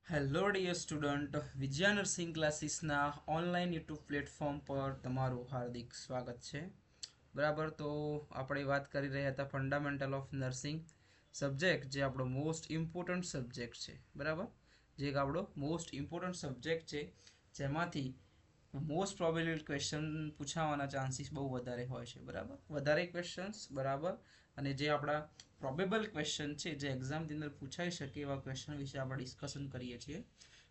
Hello dear student, Vijaya nursing ક્લાસીસના online YouTube platform પર તમારું હાર્દિક સ્વાગત છે. બરાબર, તો આપણે વાત કરી રહ્યા હતા ફંડામેન્ટલ ઓફ નર્સિંગ સબ્જેક્ટ, જે આપણો મોસ્ટ ઇમ્પોર્ટન્ટ સબ્જેક્ટ છે. બરાબર, જે આપણો મોસ્ટ ઇમ્પોર્ટન્ટ સબ્જેક્ટ છે, જેમાંથી મોસ્ટ પ્રોબેબલ ક્વેશ્ચન પૂછાવાના ચાન્સીસ બહુ વધારે હોય છે. બરાબર, વધારે ક્વેશ્ચન્સ બરાબર, અને જે આપણા પ્રોબેબલ ક્વેશ્ચન છે જે એક્ઝામની અંદર પૂછાઈ શકે એવા ક્વેશ્ચન વિશે આપણે ડિસ્કશન કરીએ છીએ.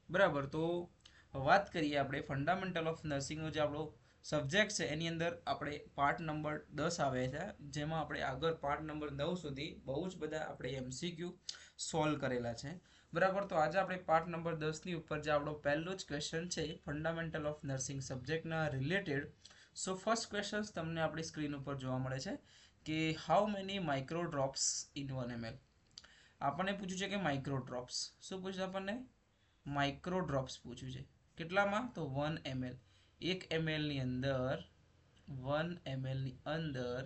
બરાબર, તો વાત કરીએ આપણે ફંડામેન્ટલ ઓફ નર્સિંગનો જે આપણો સબ્જેક્ટ છે એની અંદર આપણે પાર્ટ નંબર 10 આવે છે, જેમાં આપણે આગળ પાર્ટ નંબર 9 સુધી બહુ જ બધા આપણે એમસીક્યુ સોલ્વ કરેલા છે. બરાબર, તો આજે આપણે પાર્ટ નંબર 10 ની ઉપર જે આપણો પહેલો જ ક્વેશ્ચન છે ફંડામેન્ટલ ઓફ નર્સિંગ સબ્જેક્ટના રિલેટેડ. સો ફર્સ્ટ ક્વેશ્ચન તમને આપણી સ્ક્રીન ઉપર જોવા મળે છે કે how many micro drops in 1 ml. આપણને પૂછ્યું છે કે માઇક્રો ડ્રોપ્સ. શું પૂછ્યું આપણને? માઇક્રો ડ્રોપ્સ પૂછ્યું છે. કેટલામાં? તો 1 ml. 1 ml ની અંદર 1 ml ની અંદર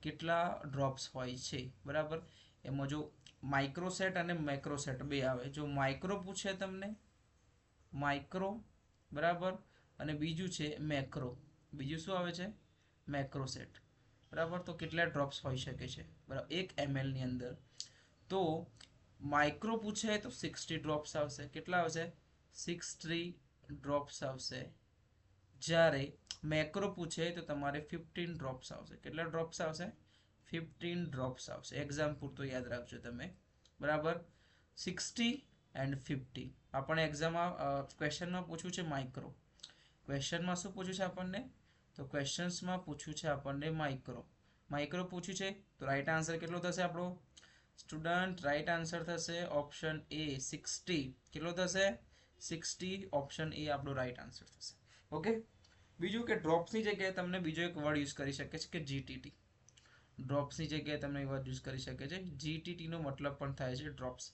કેટલા ડ્રોપ્સ હોય છે? બરાબર, એમાં જો માઇક્રોસેટ અને મેક્રોસેટ બે આવે. જો માઇક્રો પૂછે તમને, માઇક્રો, બરાબર, અને બીજું છે મેક્રો. બીજું શું આવે છે? મેક્રોસેટ. બરાબર, તો કેટલા ડ્રોપ્સ હોઈ શકે છે? બરાબર, 1 ml ની અંદર. તો માઇક્રો પૂછે તો 60 ડ્રોપ્સ આવશે. કેટલા આવશે? 60 ડ્રોપ્સ આવશે. જ્યારે મેક્રો પૂછે તો તમારે 15 ડ્રોપ્સ આવશે. કેટલા ડ્રોપ્સ આવશે? 15 ડ્રોપ્સ આવશે. એક્ઝામ પૂરતો યાદ રાખજો તમે. બરાબર, 60 એન્ડ 50. આપણે એક્ઝામમાં ક્વેશ્ચનમાં પૂછ્યું છે માઇક્રો. ક્વેશ્ચનમાં શું પૂછ્યું છે આપણને? તો ક્વેશ્ચન્સમાં પૂછ્યું છે આપણને માઇક્રો. માઇક્રો પૂછ્યું છે તો રાઈટ આન્સર કેટલો થશે આપણો? સ્ટુડન્ટ, રાઈટ આન્સર થશે ઓપ્શન એ 60. કેટલો થશે? 60. ઓપ્શન એ આપણો રાઈટ આન્સર થશે. ઓકે, બીજું કે ડ્રોપ્સની જગ્યાએ તમને બીજો એક વર્ડ યુઝ કરી શકે છે કે જીટીટી. ડ્રોપ્સની જગ્યાએ તમને વર્ડ યુઝ કરી શકે છે. જીટીટીનો મતલબ પણ થાય છે ડ્રોપ્સ.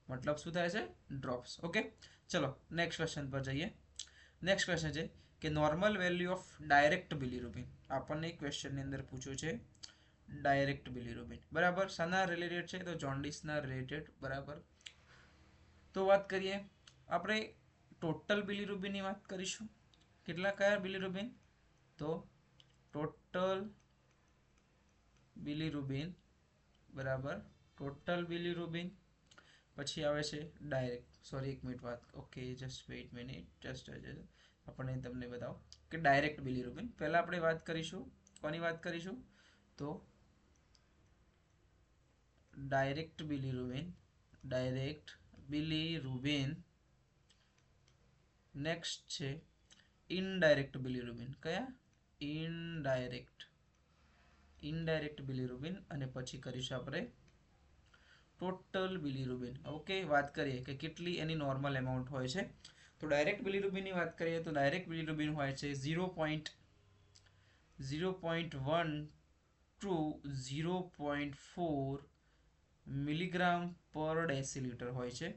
મતલબ શું થાય છે? ડ્રોપ્સ. ઓકે, ચલો નેક્સ્ટ ક્વેશ્ચન પર જઈએ. નેક્સ્ટ ક્વેશ્ચન છે કે નોર્મલ વેલ્યુ ઓફ ડાયરેક્ટ બિલિરુબિન. આપણને ક્વેશ્ચનની અંદર પૂછ્યું છે ડાયરેક્ટ બિલિરુબિન. બરાબર, શાના રિલેટેડ છે? તો જોન્ડિસના રિલેટેડ. બરાબર, તો વાત કરીએ આપણે ટોટલ બિલિરુબિનની વાત કરીશું. કેટલા કયા બિલિરુબિન? તો ટોટલ બિલિરુબિન. બરાબર, ટોટલ બિલિરુબિન. પછી આવે છે ડાયરેક્ટ. સોરી, એક મિનિટ વાત. Okay, just weight minute, just આપણે તમને બતાવો કે ડાયરેક્ટ બિલિરુબિન. પહેલા આપણે વાત કરીશું, કોની વાત કરીશું? તો ડાયરેક્ટ બિલિરુબિન. ડાયરેક્ટ બિલિરુબિન. નેક્સ્ટ છે ઇનડાયરેક્ટ બિલિરુબિન. કયા? ઇનડાયરેક્ટ. ઇનડાયરેક્ટ બિલિરુબિન. અને પછી કરીશું આપણે ટોટલ બિલિરુબિન. ઓકે, વાત કરીએ કે કેટલી એની નોર્મલ એમાઉન્ટ હોય છે. તો ડાયરેક્ટ બિલિરુબિનની વાત કરીએ તો ડાયરેક્ટ બિલિરુબિન હોય છે 0.1 ટુ 0.4 મિલીગ્રામ પર ડેસીલીટર હોય છે.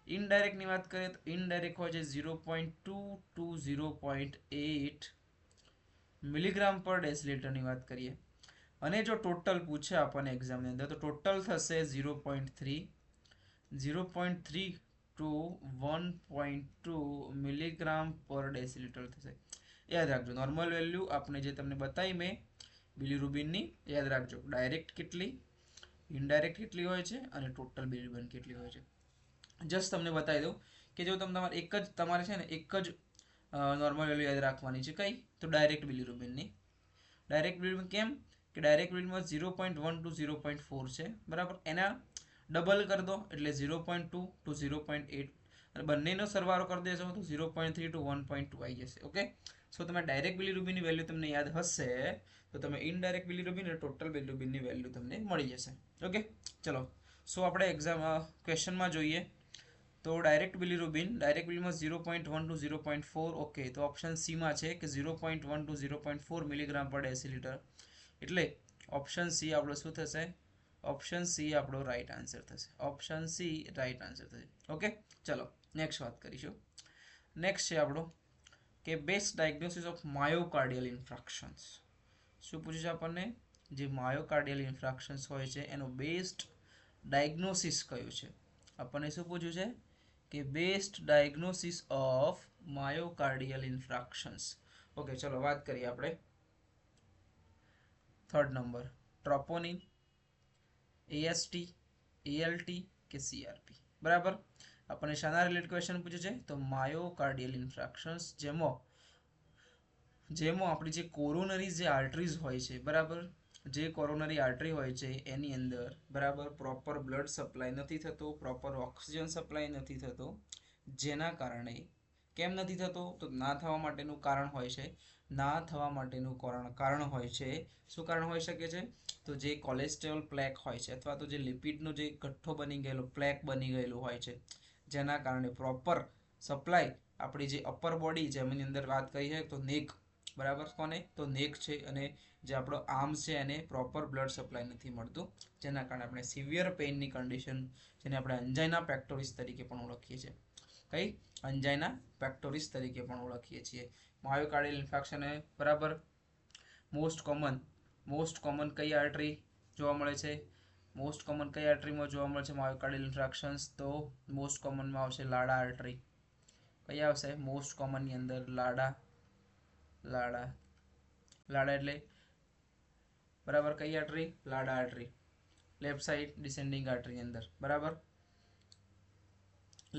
ઇનડાયરેક્ટની વાત કરીએ તો ઇનડાયરેક્ટ હોય છે 0.2 ટુ 0.8 મિલીગ્રામ પર ડેસીલીટરની વાત કરીએ. અને જો ટોટલ પૂછે આપણને એક્ઝામની અંદર તો ટોટલ થશે 0.3 ટુ 1.2 મિલીગ્રામ પર ડેસીલીટર થશે. યાદ રાખજો, નોર્મલ વેલ્યુ આપણે જે તમને બતાવી મેં બિલિરુબિનની, યાદ રાખજો. ડાયરેક્ટ કેટલી, ઇનડાયરેક્ટ કેટલી હોય છે અને ટોટલ બિલિરુબિન કેટલી હોય છે. જસ્ટ તમને બતાવી દઉં કે જો તમારે છે ને એક જ નોર્મલ વેલ્યુ યાદ રાખવાની છે. કઈ? તો ડાયરેક્ટ બિલિરુબિનની. ડાયરેક્ટ બિલિરુબિન કેમ કે ડાયરેક્ટ બિલિરુબિન 0.1 ટુ 0.4 છે. બરાબર, એના ડબલ કરી દો એટલે 0.2 ટુ 0.8, અને બંનેનો સરવાળો કરી દેશો તો 0.3 ટુ 1.2 આવી જશે. ઓકે, સો તમે ડાયરેક્ટ બિલિરુબિનની વેલ્યુ તમને યાદ હશે તો તમે ઇનડાયરેક્ટ બિલિરુબિન અને ટોટલ બિલિરુબિનની વેલ્યુ તમને મળી જશે. ઓકે, ચલો. સો આપણે ક્વેશ્ચનમાં જોઈએ તો ડાયરેક્ટ બિલિરુબિન 0.1 ટુ 0.4. ઓકે, તો ઓપ્શન સીમાં છે કે 0.1 ટુ 0.4 મિલીગ્રામ પર ડેસીલીટર. એટલે ઓપ્શન સી આપણો શું થશે? ઓપ્શન સી આપણો રાઈટ આન્સર થશે. ઓપ્શન સી રાઈટ આન્સર થશે. ઓકે, ચલો નેક્સ્ટ વાત કરીશું. નેક્સ્ટ છે આપણો કે બેસ્ટ ડાયગ્નોસિસ ઓફ માયોકાર્ડિયલ ઇન્ફ્રાક્શન્સ. શું પૂછ્યું છે આપણને? જે માયોકાર્ડિયલ ઇન્ફ્રાક્શન્સ હોય છે એનો બેસ્ટ ડાયગ્નોસિસ કયું છે? આપણને શું પૂછ્યું છે? કે બેસ્ટ ડાયગ્નોસિસ ઓફ માયોકાર્ડિયલ ઇન્ફ્રાક્શન્સ. ઓકે, ચલો વાત કરીએ આપણે. થર્ડ નંબર, ટ્રોપોનિન, એએસટી, એએલટી કે સીઆરપી. બરાબર, આપણને શાના રિલેટેડ ક્વેશ્ચન પૂછે છે? તો માયોકાર્ડિયલ ઇન્ફ્રાક્શન્સ, જેમાં આપણી જે કોરોનરી જે આર્ટરીઝ હોય છે, બરાબર, જે કોરોનરી આર્ટરી હોય છે એની અંદર, બરાબર, પ્રોપર બ્લડ સપ્લાય નથી થતો, પ્રોપર ઓક્સિજન સપ્લાય નથી થતો, જેના કારણે કેમ નથી થતો? તો ના થવા માટેનું કારણ હોય છે. ના થવા માટેનું કારણ હોય છે, શું કારણ હોઈ શકે છે? તો જે કોલેસ્ટ્રોલ પ્લેક હોય છે, અથવા તો જે લિપિડનો જે ગઠ્ઠો બની ગયેલો, પ્લેક બની ગયેલું હોય છે, જેના કારણે પ્રોપર સપ્લાય આપણી જે અપર બોડી, જેમની અંદર વાત કરી છે તો નેક, બરાબર, કોને? તો નેક છે, અને જે આપણો આર્મ્સ છે એને પ્રોપર બ્લડ સપ્લાય નથી મળતું, જેના કારણે આપણે સિવિયર પેઇનની કન્ડિશન, જેને આપણે અંજાઇના પેક્ટોરિસ તરીકે પણ ઓળખીએ છીએ. કઈ? અંજાઇના પેક્ટોરિસ તરીકે પણ ઓળખીએ છીએ. માયોકાર્ડિયલ ઇન્ફાર્ક્શન એ, બરાબર, મોસ્ટ કોમન કઈ આર્ટરી જોવા મળે છે? મોસ્ટ કોમન કઈ આર્ટરીમાં જોવા મળે છે માયોકાર્ડિયલ ઇન્ફ્રાક્શન્સ? તો મોસ્ટ કોમનમાં આવશે લાડા આર્ટરી. કઈ આવશે મોસ્ટ કોમનની અંદર? લાડા એટલે, બરાબર, કઈ artery? LAD artery. Left side descending artery અંદર, બરાબર,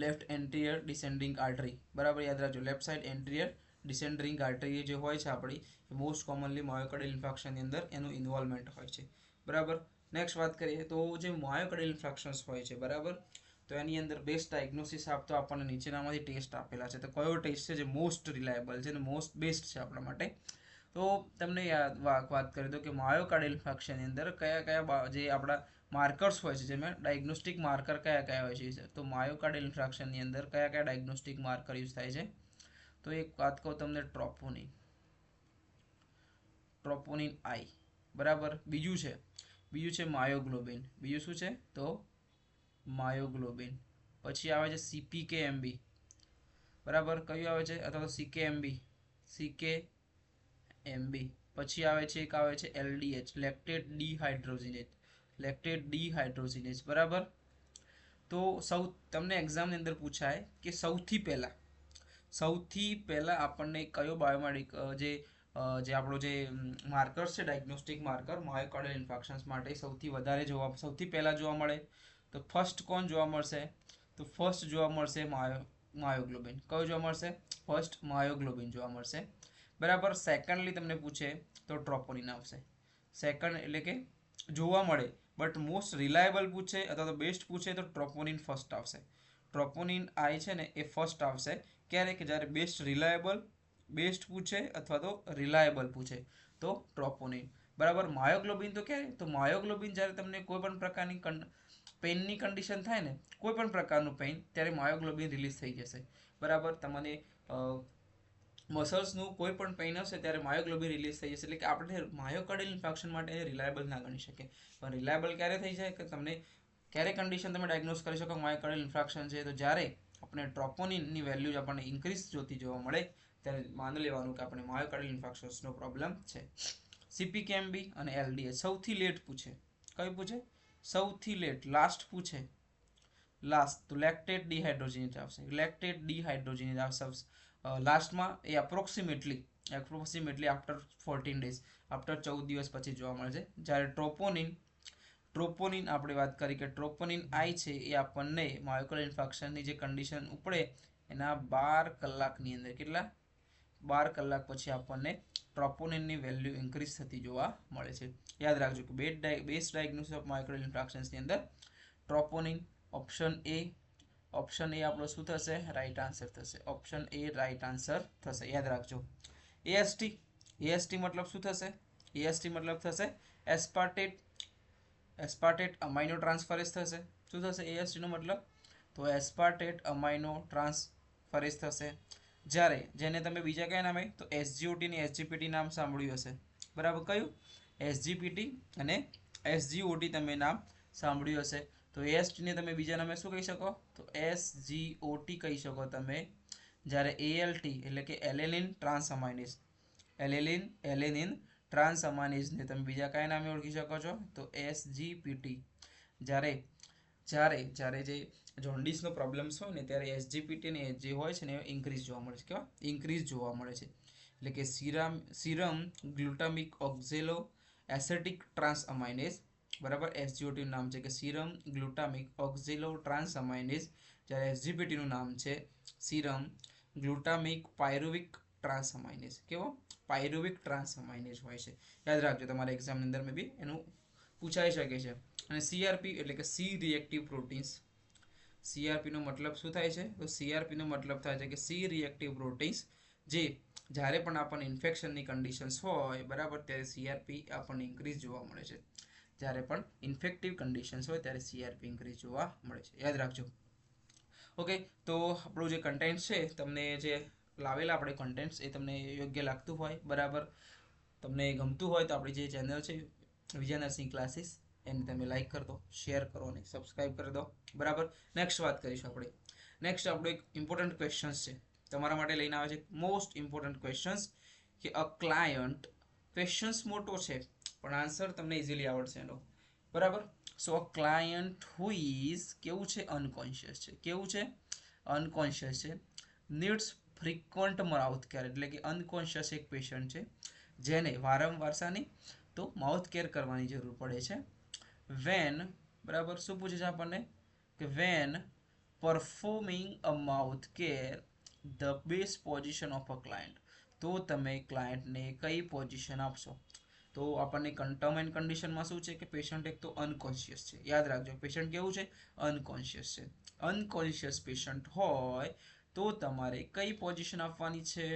લેફ્ટ એન્ટિરિયર ડિસેન્ડિંગ આર્ટરી, બરાબર, યાદ રાખજો. Left side anterior descending artery જે હોય છે આપણી, મોસ્ટ કોમનલી માયોકાર્ડિયલ ઇન્ફાર્ક્શનની અંદર એનું ઇન્વોલ્વમેન્ટ હોય છે, બરાબર. નેક્સ્ટ વાત કરીએ તો જે માયોકાર્ડિયલ ઇન્ફાર્ક્શન્સ હોય છે, બરાબર, તો એની અંદર બેસ્ટ ડાયગ્નોસિસ આપતો આપણને નીચેનામાંથી ટેસ્ટ આપેલા છે. તો કયો ટેસ્ટ છે જે મોસ્ટ રિલાયબલ છે અને મોસ્ટ બેસ્ટ છે આપણા માટે? તો તમને વાત કરી દો કે માયોકાર્ડિયલ ઇન્ફાર્ક્શનની અંદર કયા જે આપણા માર્કર્સ હોય છે, જેમાં ડાયગ્નોસ્ટિક માર્કર કયા હોય છે? તો માયોકાર્ડિયલ ઇન્ફ્રાક્શનની અંદર કયા ડાયગ્નોસ્ટિક માર્કર યુઝ થાય છે? તો એક વાત કહું તમને, ટ્રોપોનિન આઈ, બરાબર. બીજું છે માયોગ્લોબિન. બીજું શું છે? તો માયોગ્લોબિન. પછી આવે છે CPKMB, બરાબર. કયું આવે છે? અથવા તો CKMB. પછી આવે છે LDH, લેક્ટેટ ડીહાઇડ્રોજિનેઝ, બરાબર. તો તમને એક્ઝામની અંદર પૂછાય કે સૌથી પહેલા આપણને કયો બાયોમેડિક જે આપણો જે માર્કર છે, ડાયગ્નોસ્ટિક માર્કર માયોકાર્ડિયલ ઇન્ફાર્ક્શન્સ માટે સૌથી પહેલા જોવા મળે? તો ફર્સ્ટ કોણ જોવા મળશે? તો ફર્સ્ટ જોવા મળશે માયોગ્લોબિન. કયો જોવા મળશે? ફર્સ્ટ માયોગ્લોબિન જોવા મળશે, બરાબર. સેકન્ડલી તમને પૂછે તો ટ્રોપોનિન આવશે. સેકન્ડ એટલે કે જોવા મળે, બટ મોસ્ટ રિલાયબલ પૂછે અથવા તો બેસ્ટ પૂછે તો ટ્રોપોનિન ફર્સ્ટ આવશે. ટ્રોપોનિન આઈ છે ને એ ફર્સ્ટ આવશે. ક્યારે? કે જ્યારે બેસ્ટ પૂછે અથવા તો રિલાયબલ પૂછે તો ટ્રોપોનિન, બરાબર. માયોગ્લોબિન તો ક્યારે? તો માયોગ્લોબિન જ્યારે તમને કોઈ પણ પ્રકારની પેઇનની કન્ડિશન થાય ને, કોઈ પણ પ્રકારનું પેઇન, ત્યારે માયોગ્લોબિન રિલીઝ થઈ જશે, બરાબર. તમને મસલ્સનું કોઈ પણ પેઇન હશે ત્યારે માયોગ્લોબિન રિલીઝ થઈ જશે. એટલે કે આપણે માયોકાર્ડિયલ ઇન્ફાર્ક્શન માટે રિલાયબલ ના ગણી શકીએ. પણ રિલાયબલ ક્યારે થઈ જાય? કે તમને ક્યારે કન્ડિશન તમે ડાયગ્નોઝ કરી શકો માયોકાર્ડિયલ ઇન્ફાર્ક્શન છે? તો જ્યારે આપણે ટ્રોપોનિનની વેલ્યુ આપણને ઇન્ક્રીઝ જોતી જોવા મળે, ત્યારે માની લેવાનું કે આપણે માયોકાર્ડિયલ ઇન્ફાર્ક્શન્સનો પ્રોબ્લેમ છે. CPKMB અને LDH સૌથી લેટ પૂછે. કયું પૂછે? સૌથી લેટ, લાસ્ટ પૂછે. તો લેક્ટેટ ડીહાઇડ્રોજિનેઝ આવશે. લાસ્ટમાં એ એપ્રોક્સિમેટલી આફ્ટર 14 ડેઝ, આફ્ટર 14 દિવસ પછી જોવા મળે છે. જ્યારે ટ્રોપોનિન આપણે વાત કરી કે ટ્રોપોનિન આઈ છે એ આપણને માયોકાર્ડિયલ ઇન્ફાર્ક્શનની જે કન્ડિશન ઉપડે એના 12 કલાકની અંદર, કેટલા? 12 કલાક પછી આપણને ટ્રોપોનિનની વેલ્યુ ઇન્ક્રીઝ થતી જોવા મળે છે. યાદ રાખજો કે બેસ્ટ ડાયગ્નોસિસ ઓફ માયોકાર્ડિયલ ઇન્ફાર્ક્શન્સની અંદર ટ્રોપોનિન ઓપ્શન એ આપણો શું થશે? રાઈટ આન્સર થશે. ઓપ્શન એ રાઈટ આન્સર થશે, યાદ રાખજો. એએસટી મતલબ શું થશે? એએસટી મતલબ થશે એસ્પાર્ટેટ અમાઇનો ટ્રાન્સફરેઝ થશે. શું થશે એએસટી નો મતલબ? તો એસ્પાર્ટેટ અમાઇનો ટ્રાન્સફરેઝ થશે. જેને તમે બીજા કયા નામે? તો SGOT અને SGPT નામ સાંભળ્યું હશે, બરાબર. કયું? SGPT અને SGOT તમે નામ સાંભળ્યું હશે. તો એએસટી ને તમે બીજા નામે શું કહી શકો? તો SGOT કહી શકો તમે. જ્યારે ALT એટલે કે એલેનિન ટ્રાન્સઅમાઇનેઝને તમે બીજા કયા નામે ઓળખી શકો છો? તો SGPT. જ્યારે જે જોન્ડિસનો પ્રોબ્લેમ્સ હોય ને ત્યારે એસજીપીટી ને જે હોય છે ને એ ઇન્ક્રીઝ જોવા મળે છે. કેવા ઇન્ક્રીઝ જોવા મળે છે. એટલે કે સીરમ ગ્લુટામિક ઓક્ઝેલો એસેટિક ટ્રાન્સઅમાઇનેઝ, બરાબર, એસજીઓટીનું નામ છે કે સીરમ ગ્લુટામિક ઓક્ઝેલો ટ્રાન્સઅમાઇનેઝ, જ્યારે એસજીપીટીનું નામ છે સીરમ ગ્લુટામિક પાયરુવિક ટ્રાન્સઅમાઇનેઝ. કેવો પાયરુવિક ટ્રાન્સઅમાઇનેઝ હોય છે. યાદ રાખજો, તમારા એક્ઝામની અંદર મેં બી એનું પૂછાઈ શકે છે. અને સીઆરપી એટલે કે સી રિએક્ટિવ પ્રોટીન્સ. સીઆરપીનો મતલબ શું થાય છે? તો સીઆરપીનો મતલબ થાય છે કે સી રિએક્ટિવ પ્રોટીન્સ, જે જ્યારે પણ આપણને ઇન્ફેક્શનની કન્ડિશન્સ હોય, બરાબર, ત્યારે સીઆરપી આપણને ઇન્ક્રીઝ જોવા મળે છે. જ્યારે પણ ઇન્ફેક્ટિવ કન્ડિશન્સ હોય ત્યારે સીઆરપી ઇન્ક્રીઝ જોવા મળે છે. યાદ રાખજો. ઓકે, તો આપણું જે કન્ટેન્ટ છે, તમને જે લાવેલા આપણે કન્ટેન્ટ્સ, એ તમને યોગ્ય લાગતું હોય, બરાબર, તમને ગમતું હોય તો આપણી જે ચેનલ છે વિજય નર્સિંગ ક્લાસીસ, એને તમે લાઈક કરી દો, શેર કરો અને સબસ્ક્રાઈબ કરી દો, બરાબર. નેક્સ્ટ વાત કરીશું આપણે. નેક્સ્ટ આપણો એક ઇમ્પોર્ટન્ટ ક્વેશ્ચન્સ છે, તમારા માટે લઈને આવે છે મોસ્ટ ઇમ્પોર્ટન્ટ ક્વેશ્ચન્સ, કે અ ક્લાયન્ટ, ક્વેશ્ચન્સ મોટો છે પણ આન્સર તમને ઇઝીલી આવડશે એનો, બરાબર. સો અ ક્લાયન્ટ હુ ઇઝ કેવું છે? અનકોન્શિયસ છે. કેવું છે? અનકોન્શિયસ છે. નીડ્સ ફ્રીક્વન્ટ માઉથ કેર, એટલે કે અનકોન્શિયસ એક પેશન્ટ છે જેને વારંવાર સાની તો માઉથ કેર કરવાની જરૂર પડે છે. વેન, બરાબર, શું પૂછે છે આપણને? કે when performing a mouth care the best position of a client, તો તમે ક્લાયન્ટને કઈ પોઝિશન આપશો? તો આપણને ટર્મ એન્ડ કન્ડિશનમાં શું છે કે પેશન્ટ એક તો અનકોન્શિયસ છે. યાદ રાખજો, પેશન્ટ કેવું છે? અનકોન્શિયસ છે. અનકોન્શિયસ પેશન્ટ હોય તો તમારે કઈ પોઝિશન આપવાની છે?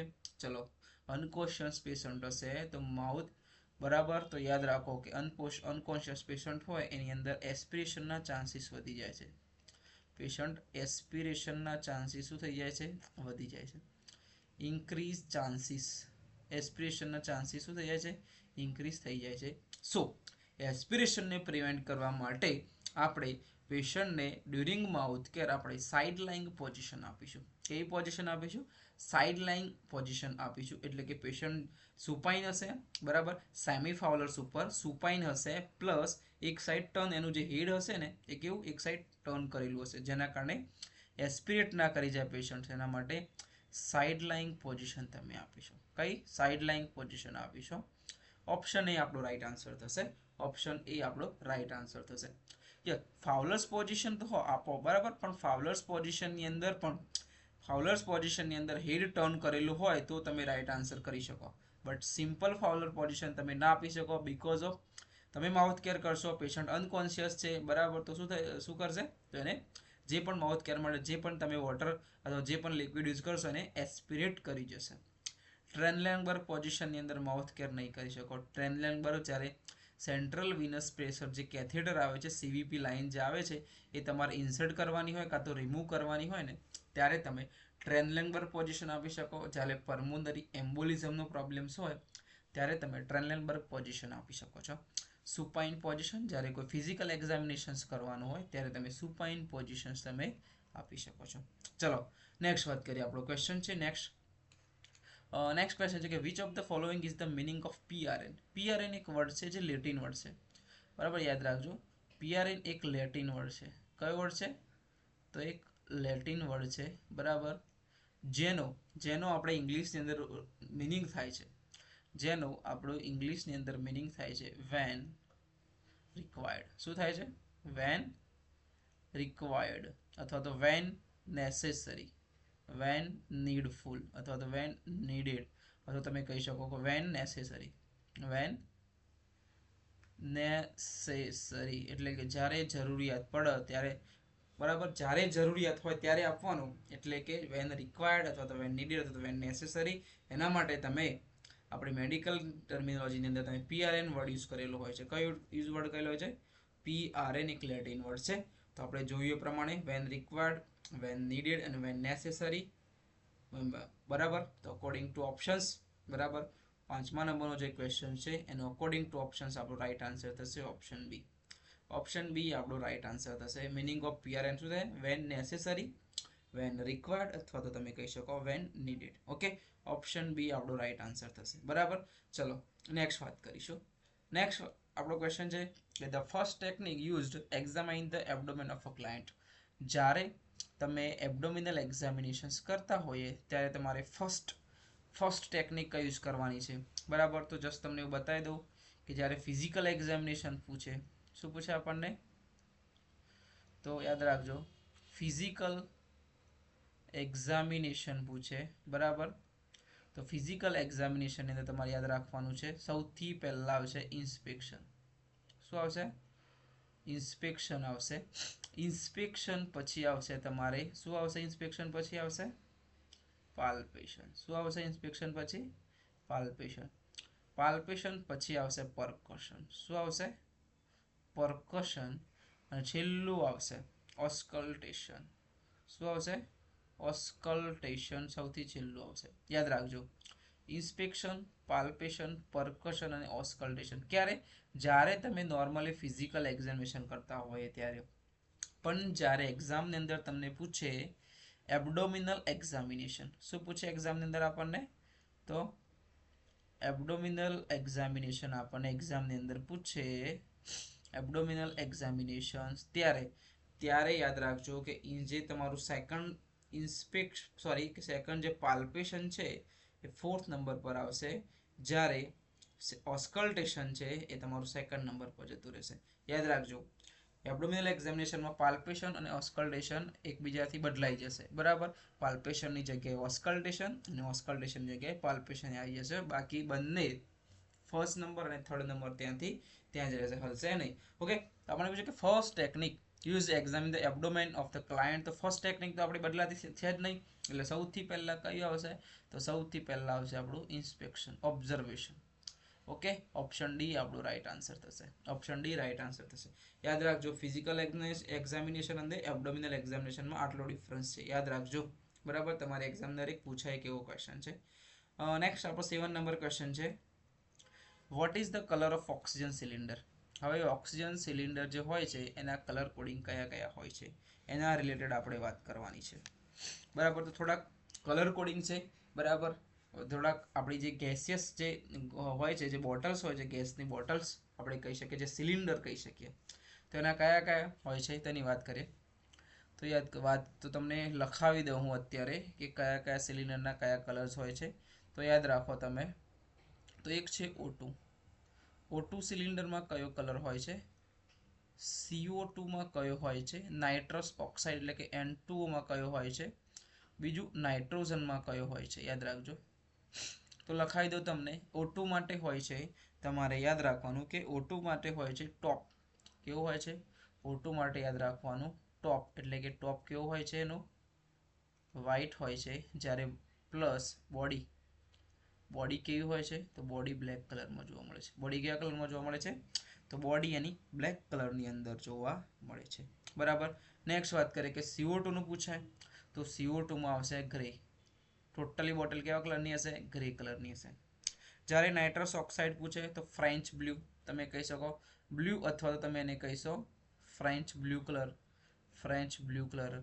ચલો, અનકોન્શિયસ પેશન્ટ હશે તો માઉથ, બરાબર, તો યાદ રાખો કે અનકોન્શિયસ પેશન્ટ હોય એની અંદર એસ્પિરેશનના ચાન્સીસ વધી જાય છે. પેશન્ટ એસ્પિરેશનના ચાન્સીસ શું થઈ જાય છે? વધી જાય છે. ઇન્ક્રીઝ ચાન્સીસ, એસ્પિરેશનના ચાન્સીસ શું થઈ જાય છે? ઇન્ક્રીઝ થઈ જાય છે. સો એસ્પિરેશનને પ્રિવેન્ટ કરવા માટે આપણે પેશન્ટને ડ્યુરિંગ માઉથ કેર આપણે સાઇડ લાઇંગ પોઝિશન આપીશું. કેવી પોઝિશન આપીશું? સાઇડ લાઇંગ પોઝિશન આપીશું. એટલે કે પેશન્ટ સુપાઇન હશે, બરાબર, સેમી ફાઉલર્સ ઉપર સુપાઇન હશે, પ્લસ એક સાઈડ ટર્ન, એનું જે હેડ હશે ને એ કેવું એક સાઈડ ટર્ન કરેલું હશે, જેના કારણે એસ્પિરેટ ના કરી જાય પેશન્ટ. એના માટે સાઇડ લાઇંગ પોઝિશન તમે આપીશો. કઈ? સાઇડ લાઇંગ પોઝિશન આપીશો. ઓપ્શન એ આપણો રાઈટ આન્સર થશે. ઓપ્શન એ આપણો રાઈટ આન્સર થશે. ફાઉલર્સ પોઝિશન તો આપો, બરાબર, પણ ફાઉલર્સ પોઝિશનની અંદર હેડ ટર્ન કરેલું હોય તો તમે રાઈટ આન્સર કરી શકો. બટ સિમ્પલ ફાઉલર પોઝિશન તમે ના આપી શકો, બીકોઝ ઓફ તમે માઉથ કેર કરશો, પેશન્ટ અનકોન્શિયસ છે, બરાબર, તો શું કરશે? તો એને જે પણ માઉથ કેર માટે જે પણ તમે વોટર અથવા જે પણ લિક્વિડ યુઝ કરશો એને એસ્પિરેટ કરી જશે. ટ્રેનલેન્બર્ગ પોઝિશનની અંદર માઉથ કેર નહીં કરી શકો. ટ્રેનલેન્બર્ગ જ્યારે સેન્ટ્રલ વિનસ પ્રેશર જે કેથેટર આવે છે, સીવીપી લાઇન જે આવે છે, એ તમારે ઇન્સર્ટ કરવાની હોય કાં તો રિમૂવ કરવાની હોય ને, ત્યારે તમે ટ્રેનલેન્બર્ગ પોઝિશન આપી શકો. જ્યારે પલ્મોનરી એમ્બોલિઝમનો પ્રોબ્લેમ્સ હોય ત્યારે તમે ટ્રેનલેન્બર્ગ પોઝિશન આપી શકો છો. સુપાઇન પોઝિશન, જ્યારે કોઈ ફિઝિકલ એક્ઝામિનેશન્સ કરવાનું હોય ત્યારે તમે સુપાઇન પોઝિશન્સ તમે આપી શકો છો. ચલો નેક્સ્ટ વાત કરીએ. આપણો ક્વેશ્ચન છે નેક્સ્ટ ક્વેશ્ચન છે કે which of the following is the meaning of PRN. PRN એક વર્ડ છે જે લેટિન વર્ડ છે, બરાબર, યાદ રાખજો. પીઆરએન એક લેટિન વર્ડ છે. કયો વર્ડ છે? તો એક લેટિન વર્ડ છે, બરાબર, જેનો આપણે ઇંગ્લિશની અંદર મિનિંગ થાય છે, જેનો આપણો ઇંગ્લિશની અંદર મિનિંગ થાય છે વેન રિક્વાયર્ડ. શું થાય છે? વેન રિક્વાયર્ડ, અથવા તો વેન નેસેસરી, વેન નીડફુલ, અથવા તો વેન નીડેડ, અથવા તમે કહી શકો કે વેન નેસેસરી. વેન નેસેસરી એટલે કે જ્યારે જરૂરિયાત પડે ત્યારે, બરાબર, જ્યારે જરૂરિયાત હોય ત્યારે આપવાનું. એટલે કે વેન રિક્વાયર્ડ અથવા તો વેન નીડેડ અથવા તો વેન નેસેસરી. એના માટે તમે આપણી મેડિકલ ટર્મિનોલોજીની અંદર તમે પીઆરએન વર્ડ યુઝ કરેલો હોય છે. કયો વર્ડ કરેલો હોય છે? પીઆરએન એક લેટિન વર્ડ છે. તો આપણે જોઈએ પ્રમાણે વેન રિક્વાયર્ડ, વેન નીડેડ અને વેન નેસેસરી, બરાબર. તો અકોર્ડિંગ ટુ ઓપ્શન્સ, બરાબર, 5મા નંબરનો જે ક્વેશ્ચન છે એનો અકોર્ડિંગ ટુ ઓપ્શન્સ આપણો રાઈટ આન્સર થશે ઓપ્શન બી. ઓપ્શન બી આપણો રાઈટ આન્સર થશે. મિનિંગ ઓફ પીઆરએન શું થાય? વેન નેસેસરી, વેન રિક્વાયર્ડ, અથવા તો તમે કહી શકો when needed. Okay, option B આપણો રાઈટ આન્સર થશે, બરાબર. ચલો નેક્સ્ટ વાત કરીશું. નેક્સ્ટ આપણો ક્વેશ્ચન છે કે the first technique used examine the abdomen of a client. જ્યારે તમે એબ્ડોમિનલ એક્ઝામિનેશન્સ કરતા હોઈએ ત્યારે તમારે ફર્સ્ટ ટેકનિક કઈ યુઝ કરવાની છે, બરાબર. તો જસ્ટ તમને એવું બતાવી દઉં કે જ્યારે ફિઝિકલ એક્ઝામિનેશન પૂછે, શું પૂછે આપણને, તો યાદ રાખજો ફિઝિકલ એક્ઝામિનેશન પૂછે, બરાબર. તો ફિઝિકલ એક્ઝામિનેશનની અંદર તમારે યાદ રાખવાનું છે સૌથી પહેલાં આવશે ઇન્સ્પેક્શન. શું આવશે? ઇન્સ્પેક્શન આવશે. ઇન્સ્પેક્શન પછી આવશે તમારે શું આવશે? ઇન્સ્પેક્શન પછી આવશે પાલ્પેશન. શું આવશે ઇન્સ્પેક્શન પછી? પાલ્પેશન. પાલ્પેશન પછી આવશે પરકશન. શું આવશે? પરકશન. અને છેલ્લું આવશે ઓસ્કલ્ટેશન. શું આવશે? ઓસ્કલ્ટેશન સૌથી છેલ્લું આવશે. યાદ રાખજો ઇન્સ્પેક્શન, પાલ્પેશન, પરકશન અને ઓસ્કલ્ટેશન ક્યારે? જ્યારે તમે નોર્મલી ફિઝિકલ એક્ઝામિનેશન કરતા હોય ત્યારે. પણ જ્યારે એક્ઝામની અંદર તમને પૂછે એબ્ડોમિનલ એક્ઝામિનેશન, શું પૂછે એક્ઝામની અંદર આપણને? તો એબ્ડોમિનલ એક્ઝામિનેશન આપણને એક્ઝામની અંદર પૂછે એબ્ડોમિનલ એક્ઝામિનેશન ત્યારે યાદ રાખજો કે જે તમારું સેકન્ડ જે પાલ્પેશન છે એ 4th નંબર પર આવશે, જ્યારે ઓસ્કલ્ટેશન છે એ તમારું સેકન્ડ નંબર પર જતું રહેશે. યાદ રાખજો એબ્ડોમિનલ એક્ઝામિનેશનમાં પાલ્પેશન અને ઓસ્કલ્ટેશન એકબીજાથી બદલાઈ જશે, બરાબર. પાલ્પેશનની જગ્યાએ ઓસ્કલ્ટેશન અને ઓસ્કલ્ટેશનની જગ્યાએ પાલ્પેશન આવી જશે. બાકી બંને ફર્સ્ટ નંબર અને થર્ડ નંબર ત્યાં જ રહેશે, હલશે નહીં. ઓકે, આપણે પૂછ્યું કે first technique use examine the abdomen of the client. તો ફર્સ્ટ ટેકનિક તો આપણી બદલાતી છે જ નહીં, એટલે સૌથી પહેલાં કયું આવશે? તો સૌથી પહેલાં આવશે આપણું inspection, observation. Okay, option D આપણું રાઈટ આન્સર થશે. ઓપ્શન ડી રાઈટ આન્સર થશે. યાદ રાખજો ફિઝિકલ એક્ઝામિનેશન અને એબ્ડોમિનલ એક્ઝામિનેશનમાં આટલો ડિફરન્સ છે, યાદ રાખજો, બરાબર. તમારે એક્ઝામનર એક પૂછાય કે એવો ક્વેશ્ચન છે. નેક્સ્ટ આપણો 7 નંબર ક્વેશ્ચન છે, vote is the colour of oxygen cylinder? હવે ઓક્સિજન સિલિન્ડર જે હોય છે એના કલર કોડિંગ કયા કયા હોય છે એના રિલેટેડ આપણે વાત કરવાની છે, બરાબર. તો થોડાક કલર કોડિંગ છે, બરાબર. થોડાક આપણી જે ગેસિયસ જે હોય છે, જે બોટલ્સ હોય છે, ગેસની બોટલ્સ આપણે કહી શકીએ, જે સિલિન્ડર કહી શકીએ, તો એના કયા કયા હોય છે તેની વાત કરીએ. તો તમને લખાવી દઉં હું અત્યારે કે કયા કયા સિલિન્ડરના કયા કલર્સ હોય છે. તો યાદ રાખો તમે. તો એક છે O2 સિલિન્ડરમાં કયો કલર હોય છે? CO2માં કયો હોય છે? નાઇટ્રસ ઓક્સાઇડ એટલે કે N2O માં કયો હોય છે? બીજું નાઇટ્રોજનમાં કયો હોય છે? યાદ રાખજો. તો લખાવી દો તમને. O2 માટે હોય છે, તમારે યાદ રાખવાનું કે O2 માટે હોય છે ટોપ. કેવું હોય છે? O2 માટે યાદ રાખવાનું ટોપ, એટલે કે ટોપ કેવો હોય છે એનો? વ્હાઇટ હોય છે. જ્યારે પ્લસ બોડી કેવી હોય છે? તો બોડી બ્લેક કલરમાં જોવા મળે છે. બોડી કયા કલરમાં જોવા મળે છે? તો બોડી એની બ્લેક કલરની અંદર જોવા મળે છે, બરાબર. નેક્સ્ટ વાત કરીએ કે CO2 નું પૂછાય, તો CO2માં આવશે ગ્રે. ટોટલી બોટલ કેવા કલરની હશે? ગ્રે કલરની હશે. જ્યારે નાઇટ્રસ ઓક્સાઇડ પૂછે તો ફ્રેન્ચ બ્લુ તમે કહી શકો, બ્લુ અથવા તો તમે એને કહીશો ફ્રેન્ચ બ્લુ કલર.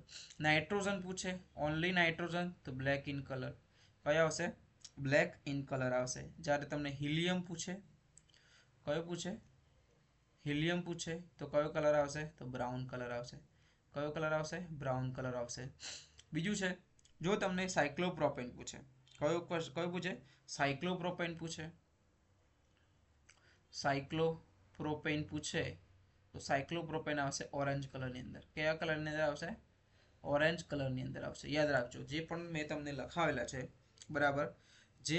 નાઇટ્રોજન પૂછે, ઓનલી નાઇટ્રોજન, તો બ્લેક ઇન કલર. કયો આવશે? બ્લેક ઇન કલર આવશે. જ્યારે તમને હિલિયમ પૂછે, કયો પૂછે? હિલિયમ પૂછે તો કયો કલર આવશે? તો બ્રાઉન કલર આવશે. કયો કલર આવશે? બ્રાઉન કલર આવશે. બીજું છે, જો તમને સાયક્લોપ્રોપેન પૂછે, કયો પૂછે? સાયક્લોપ્રોપેન પૂછે. સાયક્લોપ્રોપેન પૂછે તો સાયક્લોપ્રોપેન આવશે ઓરેન્જ કલરની અંદર. કયા કલરની અંદર આવશે? ઓરેન્જ કલરની અંદર આવશે. યાદ રાખજો જે પણ મેં તમને લખાવેલા છે, બરાબર, જે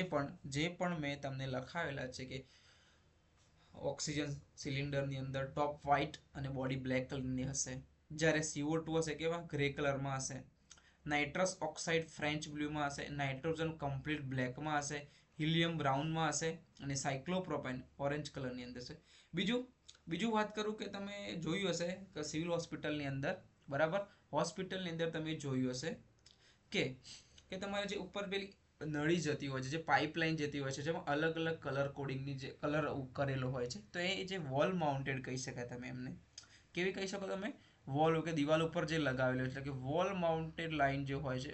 પણ મેં તમને લખાવેલા છે કે ઓક્સિજન સિલિન્ડરની અંદર ટોપ વ્હાઇટ અને બોડી બ્લેક કલરની હશે. જ્યારે CO2 હશે કેવા? ગ્રે કલરમાં હશે. નાઇટ્રસ ઓક્સાઇડ ફ્રેન્ચ બ્લુમાં હશે. નાઇટ્રોજન કમ્પ્લીટ બ્લેકમાં હશે. હિલિયમ બ્રાઉનમાં હશે. અને સાયક્લોપ્રોપેન ઓરેન્જ કલરની અંદર છે. બીજું વાત કરું કે તમે જોયું હશે કે સિવિલ હોસ્પિટલની અંદર, બરાબર, હોસ્પિટલની અંદર તમે જોયું હશે કે તમારે જે ઉપર પેલી નળી જતી હોય છે, જે પાઇપલાઇન જતી હોય છે, જેમાં અલગ અલગ કલર કોડિંગની જે કલર કરેલો હોય છે, તો એ જે વોલ માઉન્ટેડ કહી શકાય. તમે એમને કેવી કહી શકો? તમે વોલ કે દિવાલ ઉપર જે લગાવેલો, એટલે કે વોલ માઉન્ટેડ લાઇન જે હોય છે,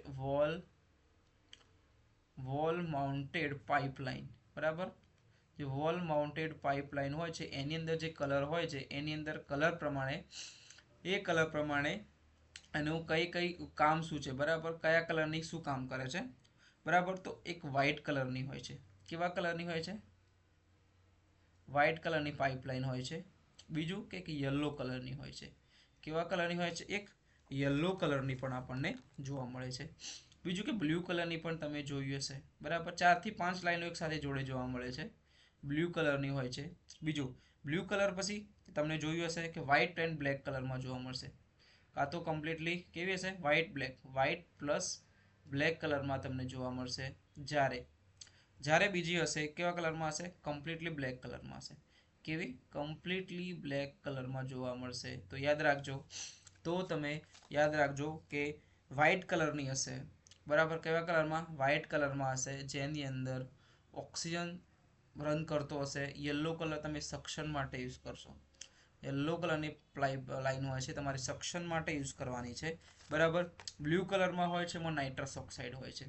વોલ માઉન્ટેડ પાઇપલાઇન, બરાબર. જે વોલ માઉન્ટેડ પાઇપલાઇન હોય છે એની અંદર જે કલર હોય છે એની અંદર કલર પ્રમાણે એનું કઈ કામ શું છે, બરાબર, કયા કલરની શું કામ કરે છે, બરાબર. તો એક વ્હાઇટ કલરની હોય છે. કેવા કલરની હોય છે? વ્હાઇટ કલરની પાઇપલાઇન હોય છે. બીજું કે એક યલો કલરની હોય છે. કેવા કલરની હોય છે? એક યલો કલરની પણ આપણને જોવા મળે છે. બીજું કે બ્લુ કલરની પણ તમે જોયું હશે, બરાબર. 4 થી 5 લાઈનો એક સાથે જોડે જોવા મળે છે. બ્લુ કલરની હોય છે. બીજું બ્લુ કલર પછી તમને જોયું હશે કે વ્હાઇટ એન્ડ બ્લેક કલરમાં જોવા મળશે. કાં તો કમ્પ્લીટલી કેવી હશે? વ્હાઇટ પ્લસ બ્લેક કલરમાં તમને જોવા મળશે. જ્યારે બીજી હશે કેવા કલરમાં હશે? કમ્પ્લીટલી બ્લેક કલરમાં હશે. કેવી? કમ્પ્લીટલી બ્લેક કલરમાં જોવા મળશે. તો યાદ રાખજો. તો તમે યાદ રાખજો કે વ્હાઇટ કલરની હશે, બરાબર. કેવા કલરમાં? વ્હાઇટ કલરમાં હશે, જેની અંદર ઓક્સિજન રન કરતો હશે. યલો કલર તમે સક્શન માટે યુઝ કરશો. યલો કલરની લાઈનો હોય છે, તમારે સક્શન માટે યુઝ કરવાની છે, બરાબર. બ્લુ કલરમાં હોય છે, એમાં નાઇટ્રસ ઓક્સાઇડ હોય છે,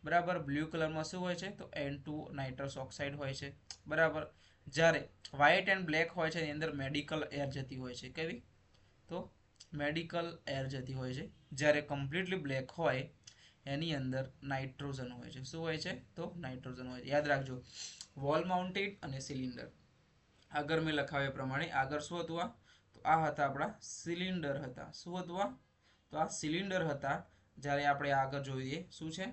બરાબર. બ્લુ કલરમાં શું હોય છે? તો N2 નાઇટ્રસ ઓક્સાઇડ હોય છે, બરાબર. જ્યારે વ્હાઇટ એન્ડ બ્લેક હોય છે, એની અંદર મેડિકલ એર જતી હોય છે. કેવી? તો મેડિકલ એર જતી હોય છે. જ્યારે કમ્પ્લીટલી બ્લેક હોય એની અંદર નાઇટ્રોજન હોય છે. શું હોય છે? તો નાઇટ્રોજન હોય છે. યાદ રાખજો. વોલ માઉન્ટેડ અને સિલિન્ડર. આગળ મેં લખાવ્યા પ્રમાણે આગળ શું હતું? તો આ હતા આપણા સિલિન્ડર હતા. શું હતું આ? તો આ સિલિન્ડર હતા. જ્યારે આપણે આગળ જોઈએ શું છે?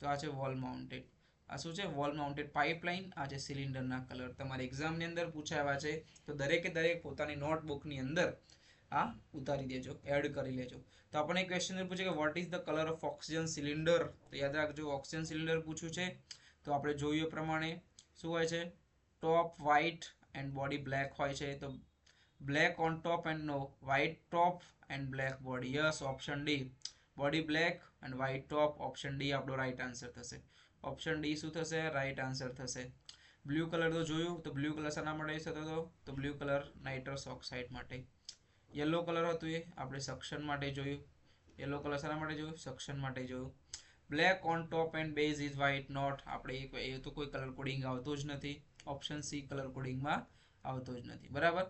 તો આ છે વોલ માઉન્ટેડ. આ શું છે? Wall mounted pipeline. આ છે સિલિન્ડરના કલર. તમારી એક્ઝામની અંદર પૂછાયા છે, તો દરેકે દરેક પોતાની નોટબુકની અંદર આ ઉતારી દેજો, એડ કરી લેજો. તો આપણે ક્વેશ્ચન પૂછે કે what is the colour of oxygen cylinder? તો યાદ રાખજો, ઓક્સિજન સિલિન્ડર પૂછ્યું છે. તો આપણે જોયું પ્રમાણે શું હોય છે? Top white and body black હોય છે. તો black on top and no white top and black body. Yes, option D. Body black and white top. Option D આપણો રાઈટ આન્સર થશે. ઓપ્શન ડી શું થશે? રાઈટ આન્સર થશે. Blue colour તો જોયું. તો બ્લુ કલર શાના માટે થતો હતો? તો બ્લુ કલર નાઇટ્રસ ઓક્સાઇડ માટે. યલો કલર હતું એ આપણે સક્શન માટે જોયું. યલો કલર શાના માટે જોયું? સક્શન માટે જોયું. Black on top and base is white not. આપણે એ તો કોઈ કલર કોડિંગ આવતો જ નથી. ઓપ્શન સી કલર કોડિંગમાં આવતો જ નથી, બરાબર.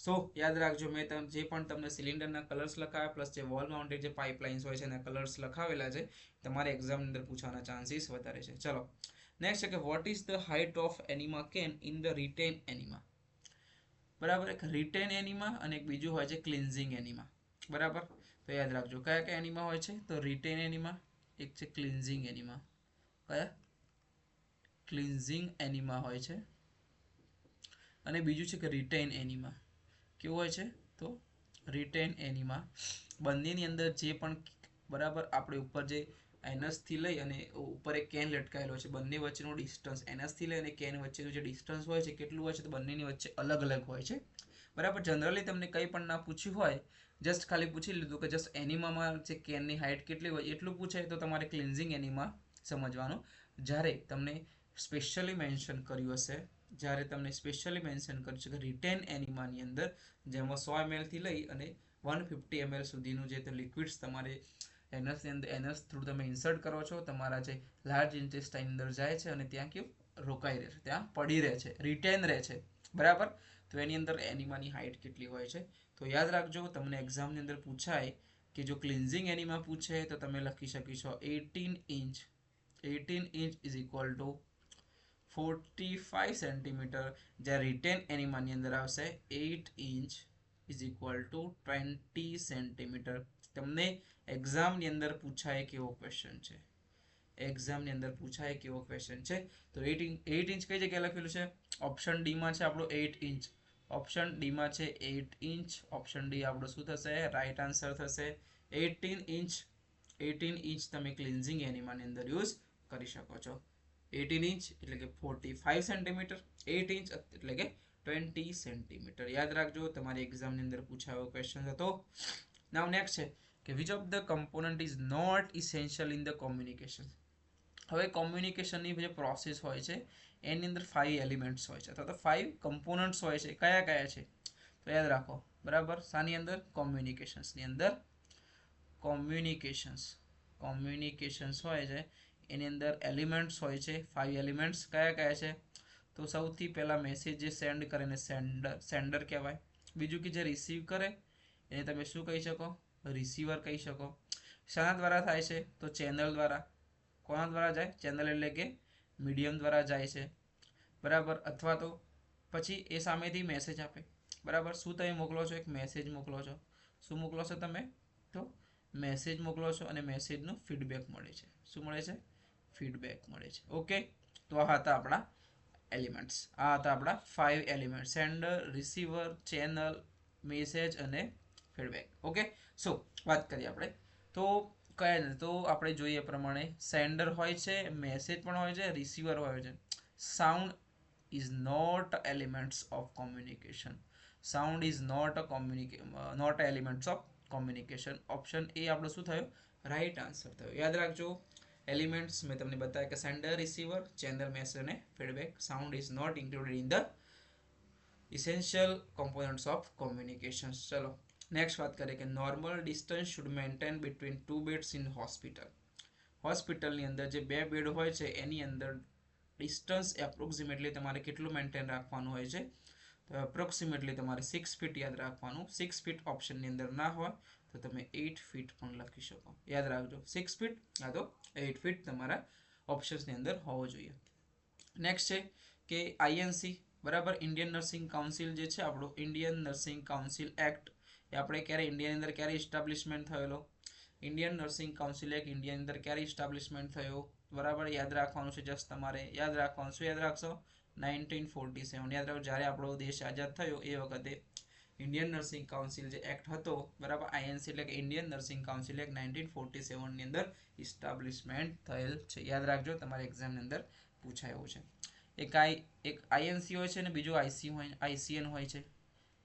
સો યાદ રાખજો, મેં જે પણ તમને સિલિન્ડરના કલર્સ લખાવ્યા પ્લસ જે વોલ માઉન્ટેડ જે પાઇપલાઇન્સ હોય છે એના કલર્સ લખાવેલા છે, તમારે એક્ઝામની અંદર પૂછવાના ચાન્સીસ વધારે છે. ચલો નેક્સ્ટ છે કે what is the height of enema can in the retain enema? બરાબર. એક રિટેન એનિમા અને એક બીજું હોય છે ક્લિન્ઝિંગ એનિમા, બરાબર. તો યાદ રાખજો કયા કયા એનિમા હોય છે? તો રિટેન એનિમા, એક છે ક્લિન્ઝિંગ એનિમા. કયા? ક્લિન્ઝિંગ એનિમા હોય છે અને બીજું છે કે રિટેન એનિમા. કેવું હોય છે? તો રિટેન એનિમા. બંનેની અંદર જે પણ, બરાબર, આપણે ઉપર જે એનસથી લઈ અને ઉપર એક કેન લટકાયેલો છે, બંને વચ્ચેનું ડિસ્ટન્સ, એનસથી લઈ અને કેન વચ્ચેનું જે ડિસ્ટન્સ હોય છે કેટલું હોય છે? તો બંનેની વચ્ચે અલગ અલગ હોય છે, બરાબર. જનરલી તમને કંઈ પણ ના પૂછ્યું હોય, જસ્ટ ખાલી પૂછી લીધું કે જસ્ટ એનિમામાં જે કેનની હાઇટ કેટલી હોય એટલું પૂછે તો તમારે ક્લિન્ઝિંગ એનિમા સમજવાનું. જ્યારે તમને સ્પેશિયલી મેન્શન કર્યું હશે, જ્યારે તમને સ્પેશિયલી મેન્શન કર્યું છે કે રિટેન એનિમાની અંદર જેમાં 100 ml થી લઈ અને 150 ml સુધીનું જે લિક્વિડ્સ તમારે એનસ થ્રુ તમે ઇન્સર્ટ કરો છો, તમારા જે લાર્જ ઇન્ટેસ્ટાઇન અંદર જાય છે અને ત્યાં કેવું રોકાઈ રહે છે, ત્યાં પડી રહે છે, રિટેન રહે છે, બરાબર. તો એની અંદર એનિમાની હાઇટ કેટલી હોય છે? તો યાદ રાખજો, તમને એક્ઝામની અંદર પૂછાય કે જો ક્લિન્ઝિંગ એનિમા પૂછે તો તમે લખી શકીશો 18 inch. 18 inch is equal to 45 centimetre. જ્યારે રિટેન એનિમાની અંદર આવશે 8 inch is equal to 20 centimetre. તમને એક્ઝામની અંદર પૂછાય કેવો ક્વેશ્ચન છે? એક્ઝામની અંદર પૂછાય કેવો ક્વેશ્ચન છે? તો 8 ઇંચ કઈ જગ્યાએ લખેલું છે? ઓપ્શન ડીમાં છે આપણો 8 ઇંચ. ઓપ્શન ડીમાં છે 8 ઇંચ. ઓપ્શન ડી આપણો શું થશે? રાઈટ આન્સર થશે. 18 ઇંચ. 18 ઇંચ તમે ક્લિન્ઝિંગ એનિમાની અંદર યુઝ કરી શકો છો. 18 ઇંચ એટલે કે 45 સેન્ટીમીટર. 8 ઇંચ એટલે કે 20 સેન્ટીમીટર. યાદ રાખજો, તમારી એક્ઝામની અંદર પૂછાયો ક્વેશ્ચન હતો. નાઉ નેક્સ્ટ છે કે which of the component is not essential in the communication? હવે કોમ્યુનિકેશનની જે પ્રોસેસ હોય છે એની અંદર 5 એલિમેન્ટ્સ હોય છે અથવા તો 5 કમ્પોનન્ટ્સ હોય છે. કયા કયા છે? તો યાદ રાખો, બરાબર. શાની અંદર? કોમ્યુનિકેશન્સની અંદર. કોમ્યુનિકેશન્સ હોય છે એની અંદર એલિમેન્ટ્સ હોય છે. 5 એલિમેન્ટ્સ કયા કયા છે? તો સૌથી પહેલા મેસેજ જે સેન્ડ કરે ને સેન્ડર કહેવાય. બીજું કે જે રિસીવ કરે એને તમે શું કહી શકો? રિસીવર કહી શકો. શાના દ્વારા થાય છે? તો ચેનલ દ્વારા. કોના દ્વારા જાય? ચેનલ એટલે કે મીડિયમ દ્વારા જાય છે, બરાબર. અથવા તો પછી એ સામેથી મેસેજ આપે, બરાબર. શું તમે મોકલો છો? એક મેસેજ મોકલો છો. શું મોકલો છો તમે? તો મેસેજ મોકલો છો અને મેસેજનું ફીડબેક મળે છે. શું મળે છે? ફીડબેક મળે છે. ઓકે, તો આ હતા આપણા એલિમેન્ટ્સ. આ હતા આપણા 5 element: sender, receiver, channel, message અને ફીડબેક. ઓકે, સો વાત કરીએ આપણે તો કયા ને, તો આપણે જોઈએ પ્રમાણે સેન્ડર હોય છે, મેસેજ પણ હોય છે, રિસીવર હોય છે. Sound is not elements of communication. Sound is not not elements of communication. Option A આપણો શું થયો? રાઈટ આન્સર થયો. યાદ રાખજો, એલિમેન્ટ્સ મેં તમને બતાવ્યા કે સેન્ડર, રિસીવર, ચેનલ, મેસેજ અને feedback. Sound is not included in the essential components of communication. ચલો નેક્સ્ટ વાત કરીએ કે normal distance should maintain between two beds in hospital. હોસ્પિટલની અંદર જે બે બેડ હોય છે એની અંદર ડિસ્ટન્સ એપ્રોક્સિમેટલી તમારે કેટલું મેન્ટેન રાખવાનું હોય છે? તો એપ્રોક્સિમેટલી તમારે 6 ફીટ યાદ રાખવાનું. 6 ફીટ ઓપ્શનની અંદર ના હોય તો તમે 8 ફીટ પણ લખી શકો. યાદ રાખજો, 6 ફીટ યા તો 8 ફીટ તમારા ઓપ્શન્સની અંદર હોવો જોઈએ. નેક્સ્ટ છે કે આઈએનસી, બરાબર. ઇન્ડિયન નર્સિંગ કાઉન્સિલ જે છે આપણો ઇન્ડિયન નર્સિંગ કાઉન્સિલ એક્ટ, એ આપણે ક્યારે ઇન્ડિયાની અંદર ક્યારે ઇસ્ટાબ્લિશમેન્ટ થયેલો? ઇન્ડિયન નર્સિંગ કાઉન્સિલ એક્ટ ઇન્ડિયાની અંદર ક્યારે ઇસ્ટાબ્લિશમેન્ટ થયો? બરાબર, યાદ રાખવાનું છે. જસ્ટ તમારે યાદ રાખવાનું. શું યાદ રાખશો? 1947. યાદ રાખો, જ્યારે આપણો દેશ આઝાદ થયો એ વખતે ઇન્ડિયન નર્સિંગ કાઉન્સિલ જે એક્ટ હતો, બરાબર, આઈએનસી એટલે કે ઇન્ડિયન નર્સિંગ કાઉન્સિલ એક્ટ 1947ની અંદર ઇસ્ટાબ્લિશમેન્ટ થયેલ છે. યાદ રાખજો, તમારી એક્ઝામની અંદર પૂછાયું છે. એક આઈએનસી હોય છે અને બીજું આઈસીએન હોય છે.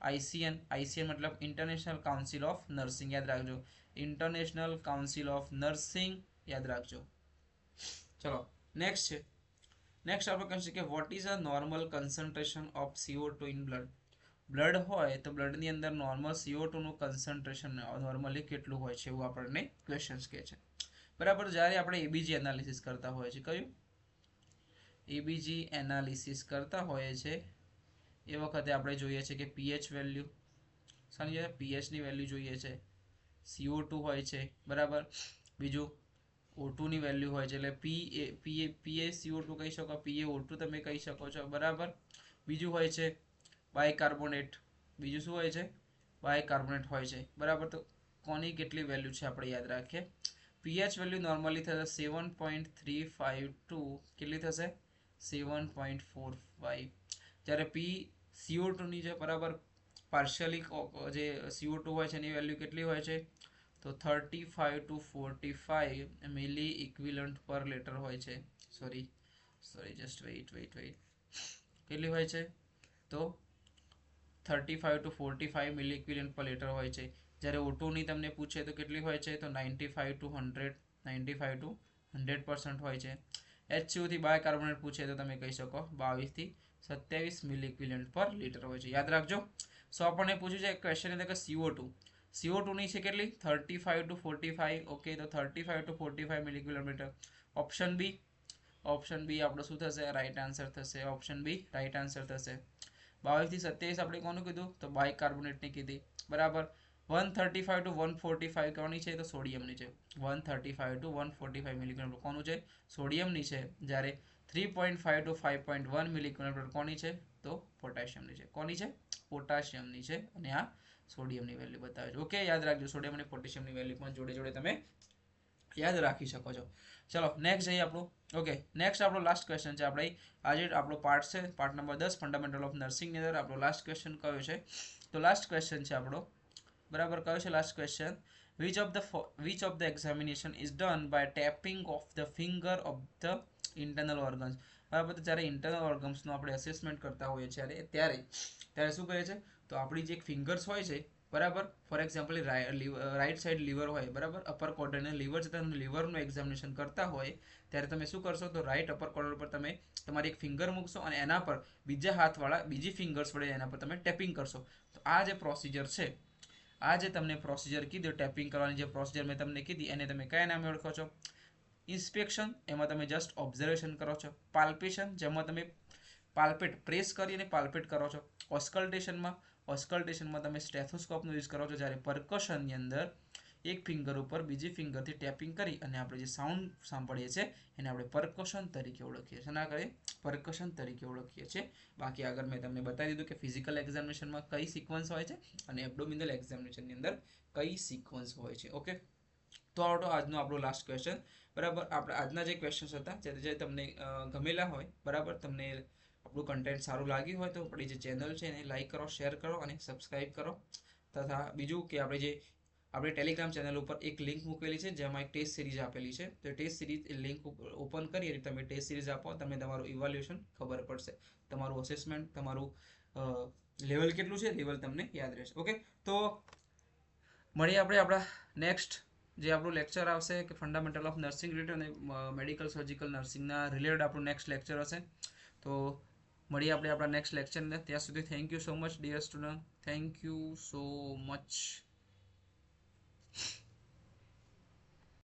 આઈસીએન મતલબ ઇન્ટરનેશનલ કાઉન્સિલ ઓફ નર્સિંગ. યાદ રાખજો, ઇન્ટરનેશનલ કાઉન્સિલ ઓફ નર્સિંગ. યાદ રાખજો. ચલો નેક્સ્ટ છે. નેક્સ્ટ આપણે કહીશું કે what is a normal concentration of CO2 in blood. Blood હોય તો બ્લડની અંદર નોર્મલ CO2 નું કન્સન્ટ્રેશન નોર્મલી કેટલું હોય છે એવું આપણને ક્વેશ્ચન્સ કહે છે, બરાબર. જ્યારે આપણે એબીજી એનાલિસિસ કરતા હોઈએ છીએ, કયું? એબીજી એનાલિસિસ કરતા હોઈએ છે એ વખતે આપણે જોઈએ છે કે પીએચ વેલ્યુ, સમજીએ, પીએચની વેલ્યુ જોઈએ છે, CO2 હોય છે, બરાબર. બીજું O2 ની વેલ્યુ હોય છે, એટલે PaCO2 કહી શકો, PaO2 તમે કહી શકો છો, બરાબર. બીજું હોય છે બાયકાર્બોનેટ. બીજું શું હોય છે? બાયકાર્બોનેટ હોય છે, બરાબર. તો કોની કેટલી વેલ્યુ છે આપણે યાદ રાખીએ. પીએચ વેલ્યુ નોર્મલી થશે 7.352. કેટલી થશે? 7.45. જ્યારે PaCO2 ની જે બરાબર પાર્શિયલી જે CO2 હોય છે એની વેલ્યુ કેટલી હોય છે? તો 35 to 45 મિલી ઇક્વિવલન્ટ પર લિટર હોય છે. Sorry just weight. કેટલી હોય છે? તો 35 to 45 મિલી ઇક્વિવલન્ટ પર લિટર હોય છે. જ્યારે O2 ની તમને પૂછે તો કેટલી હોય છે? તો 95 to 100% હોય છે. HCO થી બાયકાર્બોનેટ પૂછે તો તમે કહી શકો 22 થી 27 મિલી ઇક્વિવલન્ટ પર લિટર હોય છે. યાદ રાખજો. સો આપણને પૂછ્યું છે ક્વેશ્ચન અંદર કે CO2 ની છે કેટલી? 35 to 45. ઓકે, તો 35 to 45 milli kilometre. Option B આપણો શું થશે? રાઈટ આન્સર થશે. ઓપ્શન બી રાઈટ આન્સર થશે. 22 થી 27 આપણે કોનું કીધું? તો બાયકાર્બોનેટની કીધી, બરાબર. 135 to 145 કોની છે? તો સોડિયમની છે. 135 to 145 મિલી કિલોમીટર કોનું છે? સોડિયમની છે. જ્યારે 3.5 to 5.1 મિલી કિલોમીટર કોની છે? તો પોટેશિયમની છે. કોની છે? પોટેશિયમની છે. અને આ સોડિયમની વેલ્યુ બતાવે છે. ઓકે, યાદ રાખજો, સોડિયમ અને પોટેશિયમની વેલ્યુ પણ જોડે તમે યાદ રાખી શકો છો. ચલો નેક્સ્ટ જઈએ આપણું. ઓકે, નેક્સ્ટ આપણો લાસ્ટ ક્વેશ્ચન છે. આપણે આજે આપણો પાર્ટ છે, પાર્ટ નંબર 10 ફંડામેન્ટલ ઓફ નર્સિંગની અંદર આપણો લાસ્ટ ક્વેશ્ચન કયો છે? તો લાસ્ટ ક્વેશ્ચન છે આપણો, બરાબર. કયો છે last question? which of the examination is done by tapping of the finger of the internal organs. બરાબર, તો જ્યારે ઇન્ટરનલ ઓર્ગન્સનું આપણે અસેસમેન્ટ કરતા હોઈએ છીએ ત્યારે શું કરે છે? તો આપણી જે ફિંગર્સ હોય છે, બરાબર. For example right side liver હોય, બરાબર. અપર ક્વોડ્રન્ટ લીવર છે, તમે લીવરનું એક્ઝામિનેશન કરતા હોય ત્યારે તમે શું કરશો? તો રાઈટ અપર ક્વોડ્રન્ટ પર તમે તમારી એક ફિંગર મૂકશો અને એના પર બીજા હાથવાળા બીજી ફિંગર્સ વડે એના પર તમે ટેપિંગ કરશો. તો આ જે પ્રોસિજર છે, આ જે તમને પ્રોસિજર કીધું ટેપિંગ કરવાની જે પ્રોસિજર મેં તમને કીધી, એને તમે કયા નામે ઓળખો છો? ઇન્સ્પેક્શન, એમાં તમે જસ્ટ ઓબ્ઝર્વેશન કરો છો. પાલ્પેશન, જેમાં તમે પ્રેસ કરીને પાલ્પેટ કરો છો. ઓસ્કલ્ટેશનમાં તમે સ્ટેથોસ્કોપનો યુઝ કરો છો. જ્યારે પરકશનની અંદર એક ફિંગર ઉપર બીજી ફિંગરથી ટેપિંગ કરી અને આપણે જે સાઉન્ડ સાંભળીએ છીએ એને આપણે પરકશન તરીકે ઓળખીએ છીએ. ના કરીએ પરકશન તરીકે ઓળખીએ છીએ. બાકી આગળ મેં તમને બતાવી દીધું કે ફિઝિકલ એક્ઝામિનેશનમાં કઈ સિક્વન્સ હોય છે અને એબ્ડોમિનલ એક્ઝામિનેશનની અંદર કઈ સિક્વન્સ હોય છે. ઓકે, તો આવડો આજનો આપણો લાસ્ટ ક્વેશ્ચન. બરાબર, આપણે આજના જે ક્વેશ્ચન્સ હતા જે તમને ગમેલા હોય, બરાબર, તમને આપણું કન્ટેન્ટ સારું લાગ્યું હોય તો આપણી જે ચેનલ છે એને લાઈક કરો, શેર કરો અને સબસ્ક્રાઈબ કરો. તથા બીજું કે આપણે ટેલિગ્રામ ચેનલ ઉપર એક લિંક મૂકેલી છે જેમાં એક ટેસ્ટ સિરીઝ આપેલી છે. તો ટેસ્ટ સિરીઝ લિંક ઓપન કરી અને તમે ટેસ્ટ સિરીઝ આપો, તમને તમારું ઇવેલ્યુએશન ખબર પડશે, તમારું અસેસમેન્ટ, તમારું લેવલ કેટલું છે, લેવલ તમને યાદ રહેશે. ઓકે, તો મળીએ આપણે આપણા નેક્સ્ટ જે આપણું લેક્ચર આવશે કે ફંડામેન્ટલ ઓફ નર્સિંગ રિલેટેડ અને મેડિકલ સર્જિકલ નર્સિંગના રિલેટેડ આપણું નેક્સ્ટ લેક્ચર હશે. તો મળીએ આપણે આપણા નેક્સ્ટ લેક્ચરને. ત્યાં સુધી thank you so much dear student. Thank you so much.